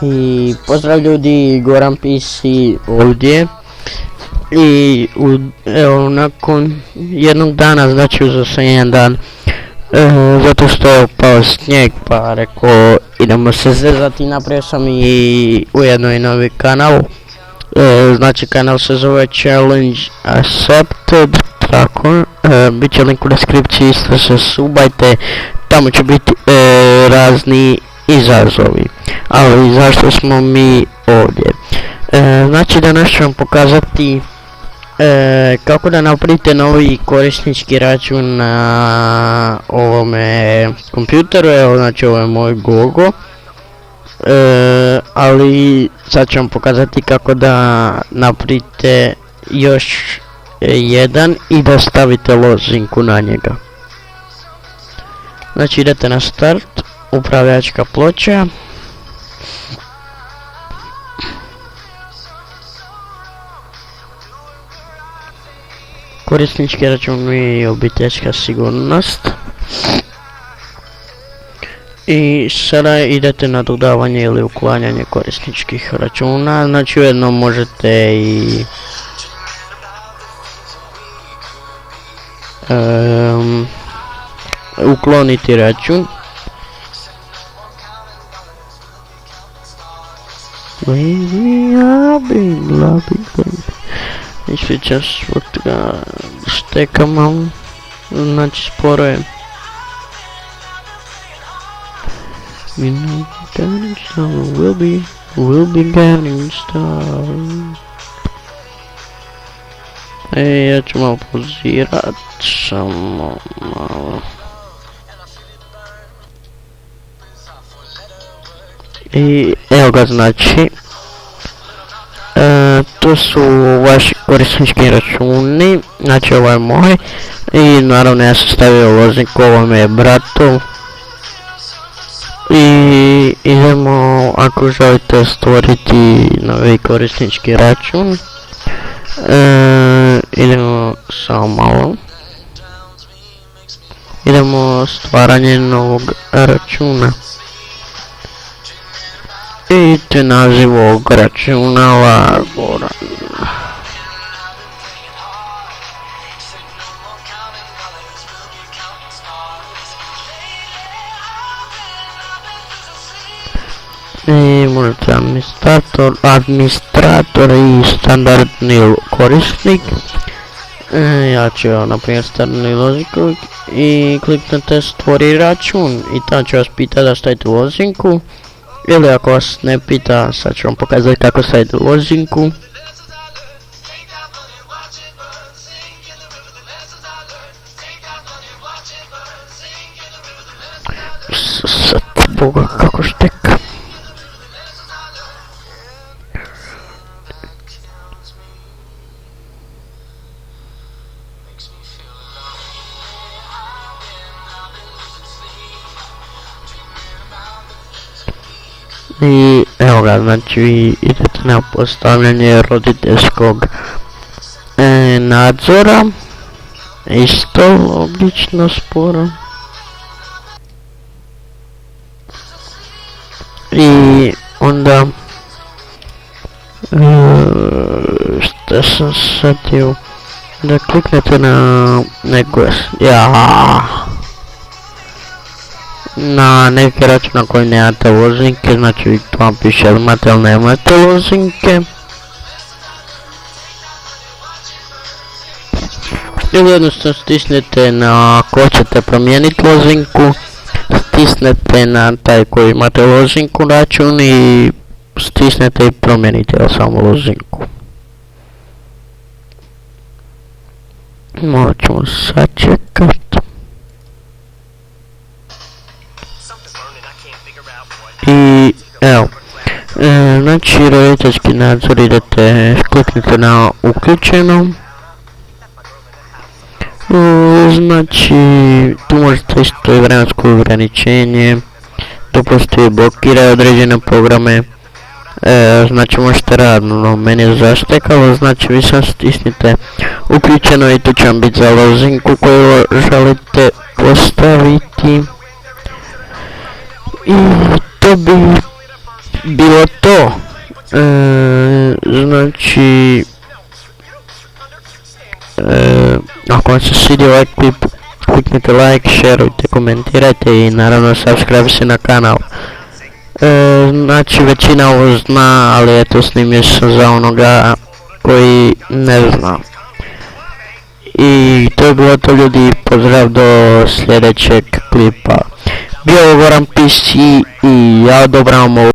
I pozdrav ljudi, Goran PC ovdje. I evo nakon jednog dana, znači uzeo sam jedan dan, zato što je pao snijeg, pa rekao idemo se zezati. Napravio sam i ujedno i novi kanal, znači kanal se zove Challenge Accepted, tako, bit će link u deskripciji, isto se subajte, tamo će biti razni izazovi. Ali zašto smo mi ovdje? Znači danas ću vam pokazati kako da napravite novi korisnički račun na ovome kompjuteru. Evo, znači ovo je moj Gogo, ali sad ću vam pokazati kako da napravite još jedan i da stavite lozinku na njega. Znači idete na start, upravljačka ploča, korisnički račun i obiteljska sigurnost. I sada idete na dodavanje ili uklanjanje korisničkih računa, znači ujedno možete i ukloniti račun. Ispričam se zbog toga šteka malo, znači sporo je. Will be getting started. Ja ću malo pozirat, samo malo. I evo ga, znači to su vaši korisnički računi, znači ovo je moj i naravno ja sam stavio lozinku, ovo je bratov. I idemo, ako želite stvoriti novi korisnički račun, idemo samo malo, idemo stvaranje novog računa i te naziv ovog računala Goran. I možete administrator i standardni korisnik. Ja ću na primjer standardni lozinku i kliknete stvori račun i tamo ću vas pitati da stavite lozinku, ili ako vas ne pita, sad ću vam pokazati kako stavite lozinku. Sad boga kako šteka. I evo ga, znači vi idete na postavljanje roditeljskog nadzora, isto obično sporo. I onda šta sam sad htio da kliknete na neko na neki račun na koji nemate lozinke, znači tu vam piše imate ili nemate lozinke. Ili jednostavno stisnete na ako hoćete promijeniti lozinku, stisnete na taj koji imate lozinku račun i stisnete i promijenite samo lozinku. Malo ćemo sačekat. I evo, znači roditeljski nadzor idete, kliknite na uključeno. Znači tu možete isto i vremensko ograničenje, dopusti i blokira određene programe, znači možete radno, meni je zaštekalo, znači vi sad stisnite uključeno i tu će vam biti za lozinku koju želite postaviti. I to bi bilo to. Znači, ako vam se svidio ovaj klip, kliknite like, šerujte, komentirajte i naravno subscribe se na kanal. Znači većina ovo zna, ali eto snimio sam za onoga koji ne zna. I to je bilo to ljudi, pozdrav do sljedećeg klipa. Bio je Goran PC i ja odobravam ovo.